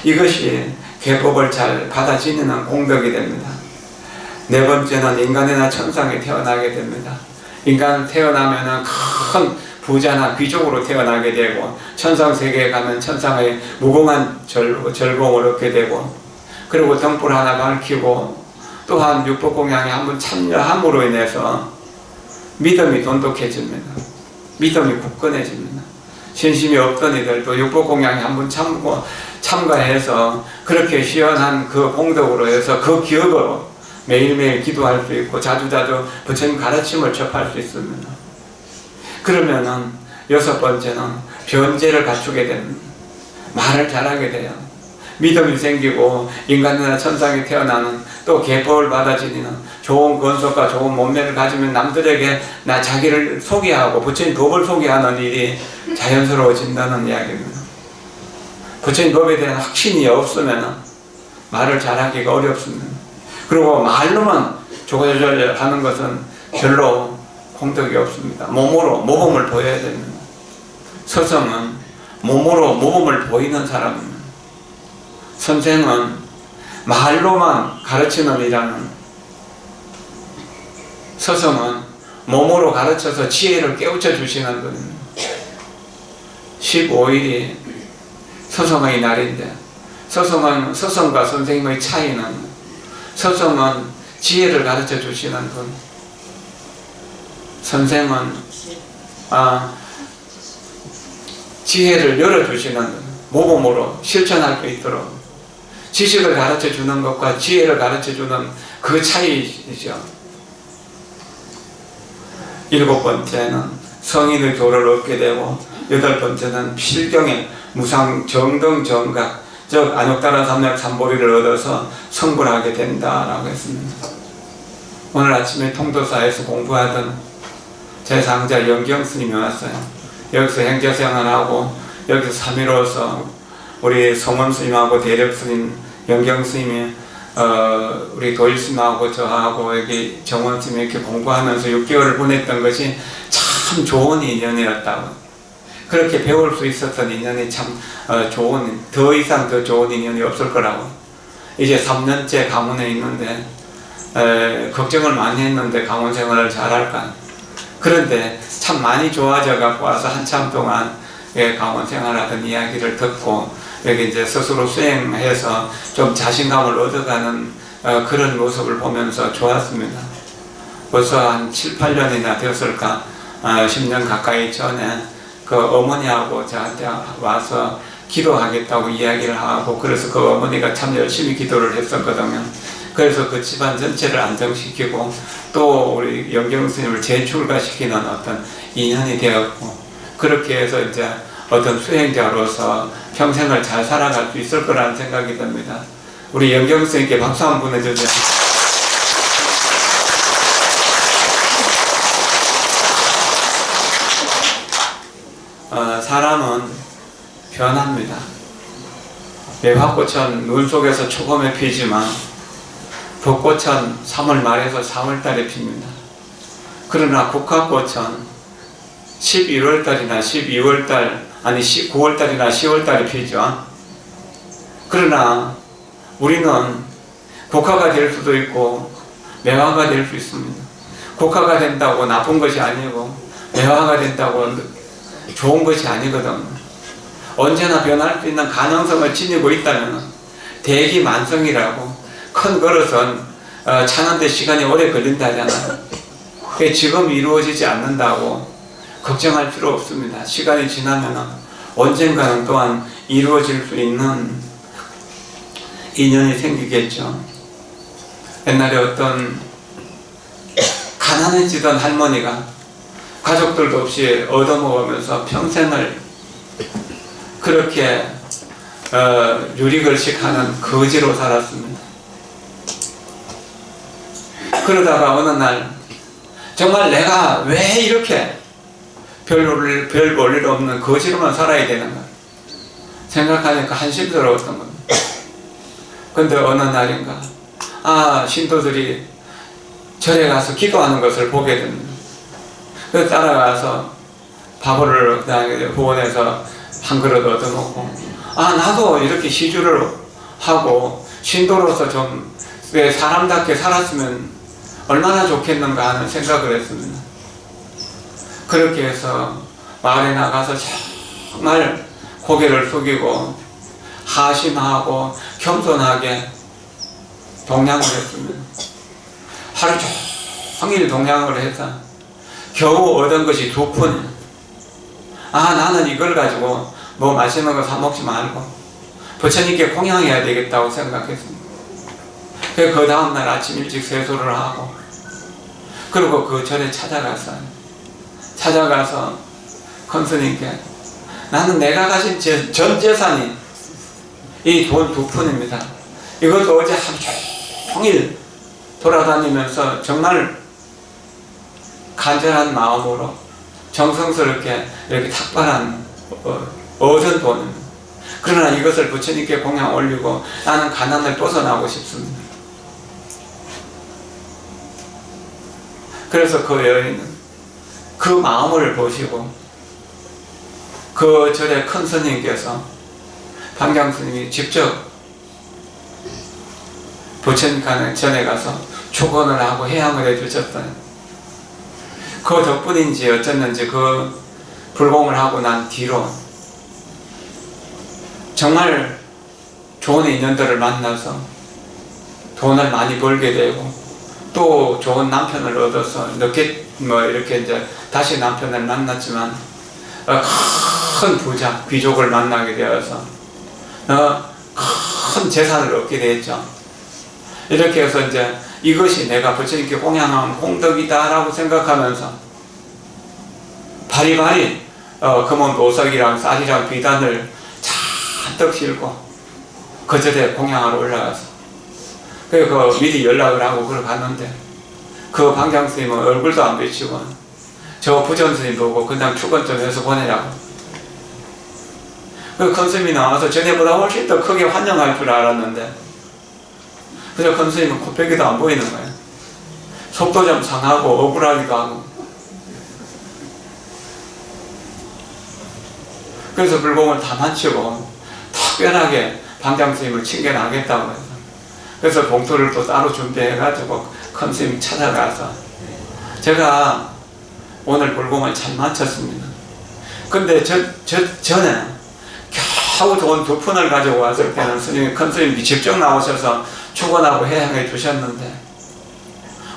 이것이 계법을 잘 받아 지니는 공덕이 됩니다. 네 번째는 인간이나 천상에 태어나게 됩니다. 인간 태어나면은 큰 부자나 귀족으로 태어나게 되고, 천상 세계에 가면 천상의 무궁한 절봉을 얻게 되고, 그리고 등불 하나 밝히고, 또한 육법공양에 한번 참여함으로 인해서 믿음이 돈독해집니다. 믿음이 굳건해집니다. 신심이 없던 이들도 육법공양에 한번 참가해서 그렇게 시원한 그 공덕으로 해서 그 기억으로 매일매일 기도할 수 있고 자주자주 부처님 가르침을 접할 수 있습니다. 그러면은 여섯 번째는 변제를 갖추게 됩니다. 말을 잘하게 돼요. 믿음이 생기고 인간이나 천상에 태어나는, 또 계법을 받아들이는 좋은 건속과 좋은 몸매를 가지면 남들에게 자기를 소개하고 부처님 법을 소개하는 일이 자연스러워진다는 이야기입니다. 부처님 법에 대한 확신이 없으면 말을 잘하기가 어렵습니다. 그리고 말로만 조절하는 것은 별로 공덕이 없습니다. 몸으로 모범을 보여야 됩니다. 서성은 몸으로 모범을 보이는 사람입니다. 선생은 말로만 가르치는 이라는, 서성은 몸으로 가르쳐서 지혜를 깨우쳐 주시는 분입니다. 15일이 서성의 날인데, 서성과 선생님의 차이는, 서성은 지혜를 가르쳐 주시는 분, 선생은 지혜를 열어주시는 분, 모범으로 실천할 수 있도록 지식을 가르쳐 주는 것과 지혜를 가르쳐 주는 그 차이이죠. 일곱 번째는 성인의 도를 얻게 되고, 여덟 번째는 필경의 무상 정등 정각, 즉 안욕다라 삼약 삼보리를 얻어서 성불하게 된다라고 했습니다. 오늘 아침에 통도사에서 공부하던 제 상자 영경 스님이 왔어요. 여기서 행자생활 하고 여기서 3일로서 우리 성원 스님하고 대력 스님, 영경 스님이 우리 도일 스님하고 저하고 여기 정원 스님이 이렇게 공부하면서 6개월을 보냈던 것이 참 좋은 인연이었다고. 그렇게 배울 수 있었던 인연이 참 좋은, 더 이상 더 좋은 인연이 없을 거라고. 이제 3년째 강원에 있는데 걱정을 많이 했는데 강원 생활을 잘할까. 그런데 참 많이 좋아져 갖고 와서 한참 동안 강원 생활하던 이야기를 듣고 여기 이제 스스로 수행해서 좀 자신감을 얻어가는 그런 모습을 보면서 좋았습니다. 벌써 한 7, 8년이나 되었을까, 10년 가까이 전에 그 어머니하고 저한테 와서 기도하겠다고 이야기를 하고, 그래서 그 어머니가 참 열심히 기도를 했었거든요. 그래서 그 집안 전체를 안정시키고 또 우리 영경 스님을 재출가시키는 어떤 인연이 되었고, 그렇게 해서 이제 어떤 수행자로서 평생을 잘 살아갈 수 있을 거라는 생각이 듭니다. 우리 영경 스님께 박수 한번 보내주세요. 사람은 변합니다. 매화꽃은 눈 속에서 초봄에 피지만 벚꽃은 3월 말에서 4월 달에 핍니다. 그러나 국화꽃은 11월 달이나 12월 달, 아니 9월 달이나 10월 달에 피죠. 그러나 우리는 국화가 될 수도 있고 매화가 될 수 있습니다. 국화가 된다고 나쁜 것이 아니고 매화가 된다고 좋은 것이 아니거든. 언제나 변할 수 있는 가능성을 지니고 있다면 대기만성이라고, 큰 그릇은 차는데 시간이 오래 걸린다 하잖아요. 지금 이루어지지 않는다고 걱정할 필요 없습니다. 시간이 지나면 언젠가는 또한 이루어질 수 있는 인연이 생기겠죠. 옛날에 어떤 가난해지던 할머니가 가족들도 없이 얻어먹으면서 평생을 그렇게 유리글식하는 거지로 살았습니다. 그러다가 어느 날 정말 내가 왜 이렇게 별 볼일 없는 거지로만 살아야 되는가 생각하니까 한심스러웠던 겁니다. 근데 어느 날인가 신도들이 절에 가서 기도하는 것을 보게 됩니다. 그래서 따라가서 밥을 그냥 후원해서 한 그릇 얻어먹고, 아, 나도 이렇게 시주를 하고 신도로서 좀 사람답게 살았으면 얼마나 좋겠는가 하는 생각을 했습니다. 그렇게 해서 마을에 나가서 정말 고개를 숙이고 하심하고 겸손하게 동냥을 했습니다. 하루 종일 동냥을 해서 겨우 얻은 것이 2푼. 아, 나는 이걸 가지고 뭐 맛있는 거 사 먹지 말고 부처님께 공양해야 되겠다고 생각했습니다. 그 다음날 아침 일찍 세수를 하고, 그리고 그 절에 찾아가서 큰 스님께, 나는 내가 가진 전 재산이 이 돈 2푼입니다. 이것도 어제 하루 종일 돌아다니면서 정말 간절한 마음으로 정성스럽게 이렇게 탁발한 얻은 돈입니다. 그러나 이것을 부처님께 공양 올리고 나는 가난을 벗어나고 싶습니다. 그래서 그 여인은 그 마음을 보시고 그 절의 큰 스님께서, 방경 스님이 직접 부처님 전에 가서 축원을 하고 해양을 해주셨어요. 그 덕분인지 어쩌는지 그 불공을 하고 난 뒤로 정말 좋은 인연들을 만나서 돈을 많이 벌게 되고, 또 좋은 남편을 얻어서 늦게 이렇게 이제 다시 남편을 만났지만 큰 부자 귀족을 만나게 되어서 큰 재산을 얻게 됐죠. 이렇게 해서 이제 이것이 내가 부처님께 공양한功德이다라고 생각하면서 바리바리 금은 보석이랑 쌀이랑 비단을 잔뜩 싣고 그 절에 공양하러 올라가서, 그리고 미리 연락을 하고 그걸 갔는데 그 방경 스님은 얼굴도 안 비치고 저 부전 스님 보고 그냥 축원 좀 해서 보내라고. 그 큰 스님이 나와서 전에보다 훨씬 더 크게 환영할 줄 알았는데, 그저 큰 스님은 코빼기도 안 보이는 거예요. 속도 좀 상하고 억울하기도 하고. 그래서 불공을 다 마치고 특별하게 방경 스님을 칭견하겠다고 해서, 그래서 봉투를 또 따로 준비해가지고 큰 스님 찾아가서, 제가 오늘 불공을 잘 마쳤습니다. 근데 전에 겨우 돈 2푼을 가지고 왔을 때는 큰 스님이 직접 나오셔서 축원하고 해양해 주셨는데,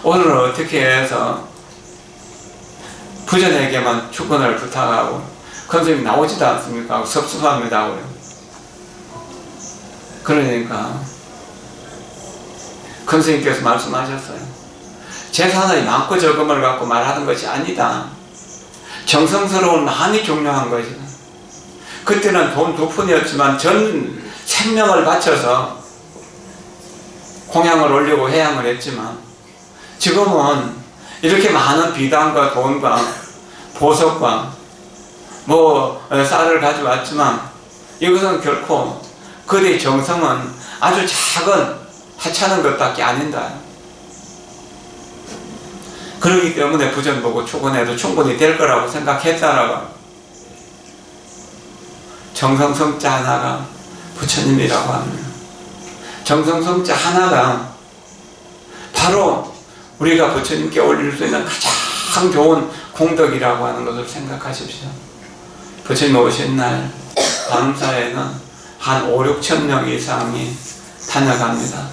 오늘은 어떻게 해서 부전에게만 축원을 부탁하고 큰 스님 나오지도 않습니까? 섭섭합니다. 그러니까 큰 스님께서 말씀하셨어요. 재산의 많고 적음을 갖고 말하는 것이 아니다. 정성스러운 마음이 중요한 것이다. 그때는 돈 2푼이었지만 전 생명을 바쳐서 공양을 올리고 해양을 했지만, 지금은 이렇게 많은 비단과 돈과 보석과 쌀을 가져왔지만 이것은 결코 그의 정성은 아주 작은 하찮은 것밖에 아닌다. 그렇기 때문에 부전 보고 축원해도 충분히 될 거라고 생각했다라고. 정성성자 하나가 부처님이라고 합니다. 정성성자 하나가 바로 우리가 부처님께 올릴 수 있는 가장 좋은 공덕이라고 하는 것을 생각하십시오. 부처님 오신 날 밤사에는 한 5-6천 명 이상이 다녀갑니다.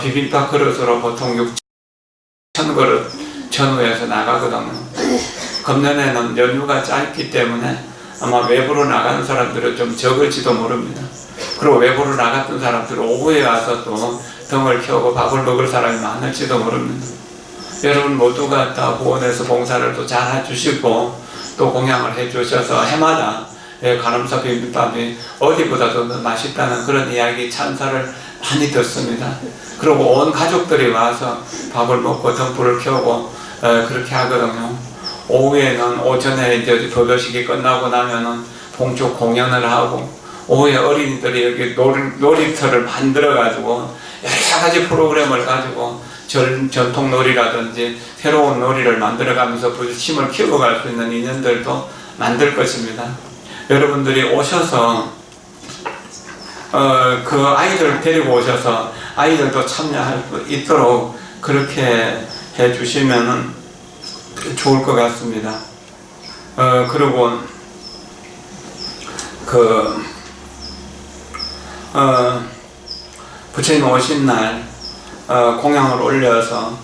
비빔밥 그릇으로 보통 6천 그릇 전후에서 나가거든요. 금년에는 연휴가 짧기 때문에 아마 외부로 나가는 사람들은 좀 적을지도 모릅니다. 그리고 외부로 나갔던 사람들은 오후에 와서 또 등을 켜고 밥을 먹을 사람이 많을지도 모릅니다. 여러분 모두가 다 후원해서 봉사를 또 잘 해주시고 또 공양을 해주셔서 해마다 가늠사 비빔밥이 어디보다도 맛있다는 그런 이야기 찬사를 많이 듣습니다. 그리고 온 가족들이 와서 밥을 먹고 등불을 켜고 그렇게 하거든요. 오후에는 오전에 이제 도교식이 끝나고 나면은 봉축 공연을 하고, 오후에 어린이들이 여기 놀이터를 만들어 가지고 여러 가지 프로그램을 가지고 전통 놀이라든지 새로운 놀이를 만들어가면서 부심을 키워갈 수 있는 인연들도 만들 것입니다. 여러분들이 오셔서 그 아이들 데리고 오셔서 아이들도 참여할 수 있도록 그렇게 해주시면 좋을 것 같습니다. 그리고 부처님 오신 날 공양을 올려서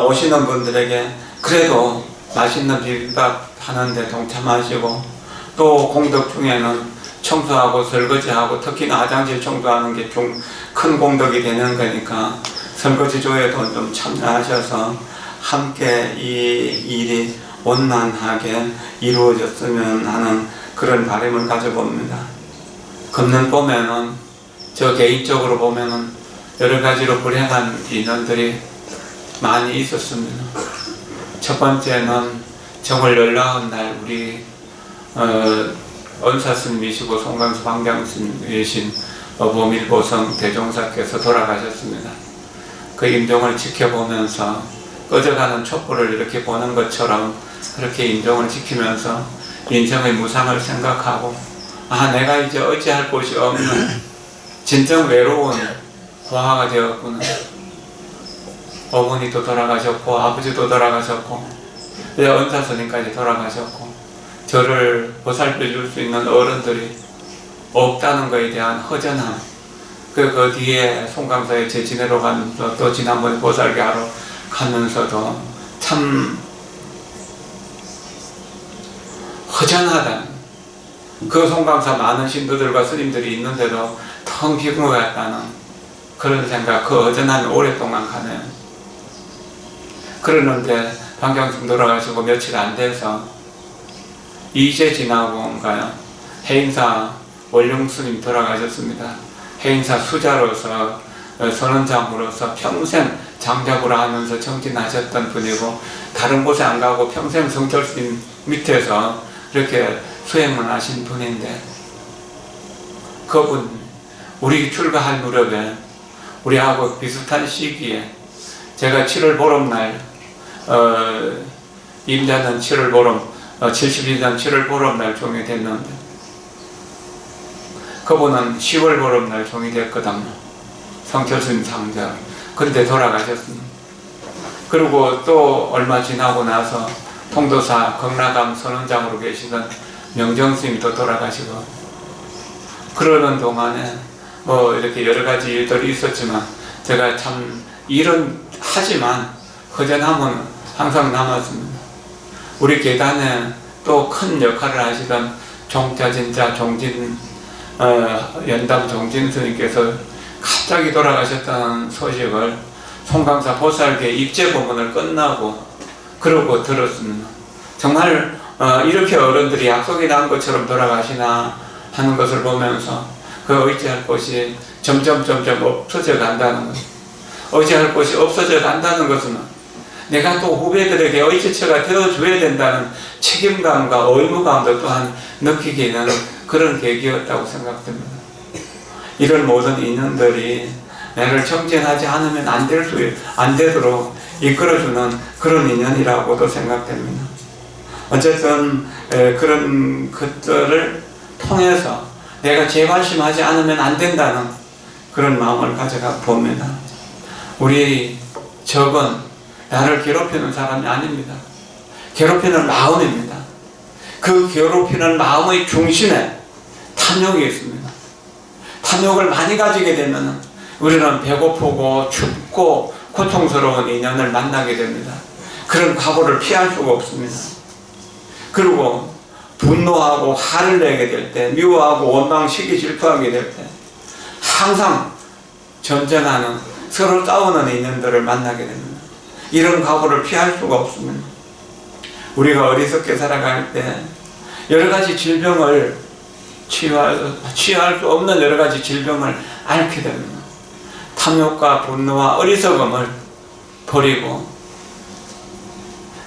오시는 분들에게 그래도 맛있는 비빔밥 하는데 동참하시고, 또 공덕 중에는 청소하고 설거지하고 특히나 화장실 청소하는 게 좀 큰 공덕이 되는 거니까 설거지조에도 좀 참여하셔서 함께 이 일이 원만하게 이루어졌으면 하는 그런 바람을 가져봅니다. 금년 봄에는 저 개인적으로 보면은 여러 가지로 불행한 인연들이 많이 있었습니다. 첫 번째는 정월 19날 우리 은사스님이시고 송광수 방장스님이신 어보밀보성 대종사께서 돌아가셨습니다. 그 임종을 지켜보면서 꺼져가는 촛불을 이렇게 보는 것처럼 그렇게 임종을 지키면서 인생의 무상을 생각하고, 내가 이제 어찌할 곳이 없는 진정 외로운 고아가 되었구나. 어머니도 돌아가셨고 아버지도 돌아가셨고 은사스님까지 돌아가셨고 저를 보살펴 줄 수 있는 어른들이 없다는 것에 대한 허전함, 그 뒤에 송강사에 제 지내러 가면서 또 지난번에 보살게 하러 가면서도 참 허전하다. 그 송강사 많은 신도들과 스님들이 있는데도 텅 빈 것 같다는 그런 생각, 그 허전함이 오랫동안 가네요. 그러는데 방경승 돌아가시고 며칠 안 돼서 이제 지나고인가요? 해인사 원룡스님 돌아가셨습니다. 해인사 수자로서 선원장으로서 평생 장작으로 하면서 정진하셨던 분이고, 다른 곳에 안 가고 평생 성철스님 밑에서 이렇게 수행을 하신 분인데, 그분 우리 출가할 무렵에 우리하고 비슷한 시기에 제가 7월 보름날 임자는 7월 보름 72년 7월 보름날 종이 됐는데, 그분은 10월 보름날 종이 됐거든요. 성철스님 상자. 그런데 돌아가셨습니다. 그리고 또 얼마 지나고 나서 통도사 경락암 선원장으로 계시던 명정스님도 돌아가시고, 그러는 동안에 이렇게 여러 가지 일들이 있었지만 제가 참 일은 하지만 허전함은 항상 남았습니다. 우리 계단에 또 큰 역할을 하시던 종자진자 연담 종진 스님께서 갑자기 돌아가셨다는 소식을 송강사 보살계 입제 법문을 끝나고 그러고 들었습니다. 정말 이렇게 어른들이 약속이 난 것처럼 돌아가시나 하는 것을 보면서 그 의지할 곳이 점점 없어져 간다는 것, 의지할 곳이 없어져 간다는 것은 내가 또 후배들에게 의지처가 되어줘야 된다는 책임감과 의무감도 또한 느끼게 되는 그런 계기였다고 생각됩니다. 이런 모든 인연들이 나를 정진하지 않으면 안 되도록 이끌어주는 그런 인연이라고도 생각됩니다. 어쨌든 그런 것들을 통해서 내가 재관심하지 않으면 안 된다는 그런 마음을 가져가 봅니다. 우리 적은 나를 괴롭히는 사람이 아닙니다. 괴롭히는 마음입니다. 그 괴롭히는 마음의 중심에 탐욕이 있습니다. 탐욕을 많이 가지게 되면 우리는 배고프고 춥고 고통스러운 인연을 만나게 됩니다. 그런 과거를 피할 수가 없습니다. 그리고 분노하고 화를 내게 될 때, 미워하고 원망시기 질투하게 될 때 항상 전쟁하는, 서로 싸우는 인연들을 만나게 됩니다. 이런 과거를 피할 수가 없습니다. 우리가 어리석게 살아갈 때 여러 가지 질병을 치유할 수 없는 여러 가지 질병을 앓게 됩니다. 탐욕과 분노와 어리석음을 버리고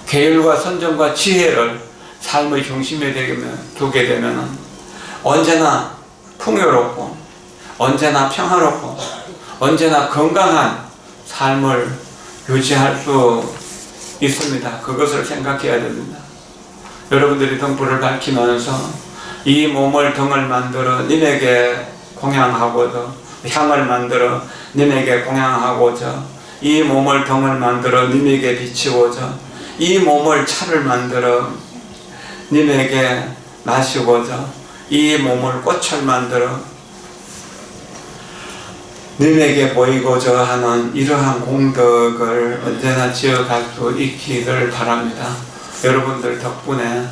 계율과 선정과 지혜를 삶의 중심에 두게 되면 언제나 풍요롭고 언제나 평화롭고 언제나 건강한 삶을 유지할 수 있습니다. 그것을 생각해야 됩니다. 여러분들이 등불을 밝히면서 이 몸을 등을 만들어 님에게 공양하고자, 향을 만들어 님에게 공양하고자, 이 몸을 등을 만들어 님에게 비치고자, 이 몸을 차를 만들어 님에게 마시고자, 이 몸을 꽃을 만들어 님에게 보이고자 하는 이러한 공덕을 언제나 지어갈 수 있기를 바랍니다. 여러분들 덕분에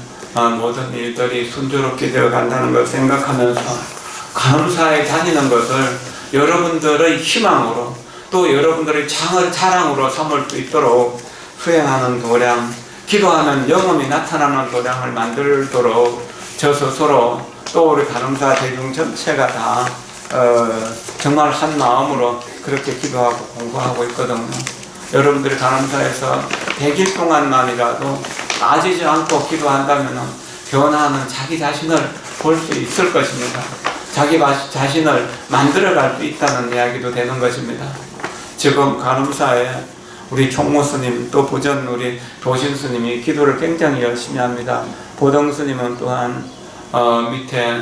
모든 일들이 순조롭게 되어간다는 것을 생각하면서 감사에 다니는 것을 여러분들의 희망으로 또 여러분들의 자랑으로 삼을 수 있도록 수행하는 도량, 기도하는 영험이 나타나는 도량을 만들도록 저 스스로 또 우리 가늠사 대중 전체가 다 정말 한 마음으로 그렇게 기도하고 공부하고 있거든요. 여러분들이 가늠사에서 100일 동안만이라도 빠지지 않고 기도한다면 변화하는 자기 자신을 볼 수 있을 것입니다. 자기 자신을 만들어갈 수 있다는 이야기도 되는 것입니다. 지금 가늠사에 우리 총무 스님 또 부전 우리 도신 스님이 기도를 굉장히 열심히 합니다. 보등 스님은 또한 밑에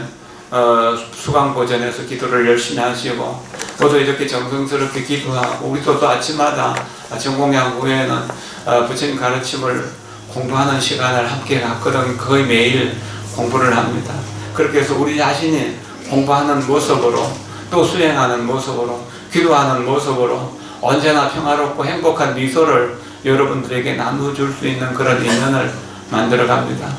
수강보전에서 기도를 열심히 하시고 저도 이렇게 정성스럽게 기도하고 우리도 또 아침마다 아침 공양 후에는 부처님 가르침을 공부하는 시간을 함께 갖거든 거의 매일 공부를 합니다. 그렇게 해서 우리 자신이 공부하는 모습으로 또 수행하는 모습으로 기도하는 모습으로 언제나 평화롭고 행복한 미소를 여러분들에게 나눠줄 수 있는 그런 인연을 만들어 갑니다.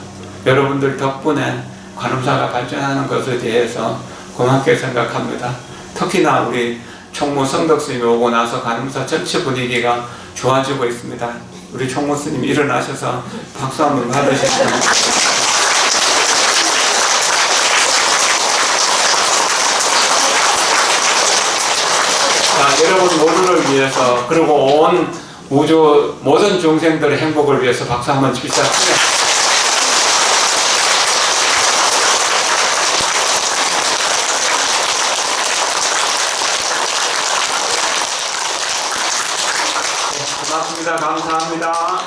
여러분들 덕분에 가늠사가 발전하는 것에 대해서 고맙게 생각합니다. 특히나 우리 총무 성덕스님이 오고 나서 가늠사 전체 분위기가 좋아지고 있습니다. 우리 총무 스님 일어나셔서 박수 한번 받으시죠. 자, 여러분 모두를 위해서 그리고 온 우주 모든 중생들의 행복을 위해서 박수 한번 칩시다. 고맙습니다. 감사합니다.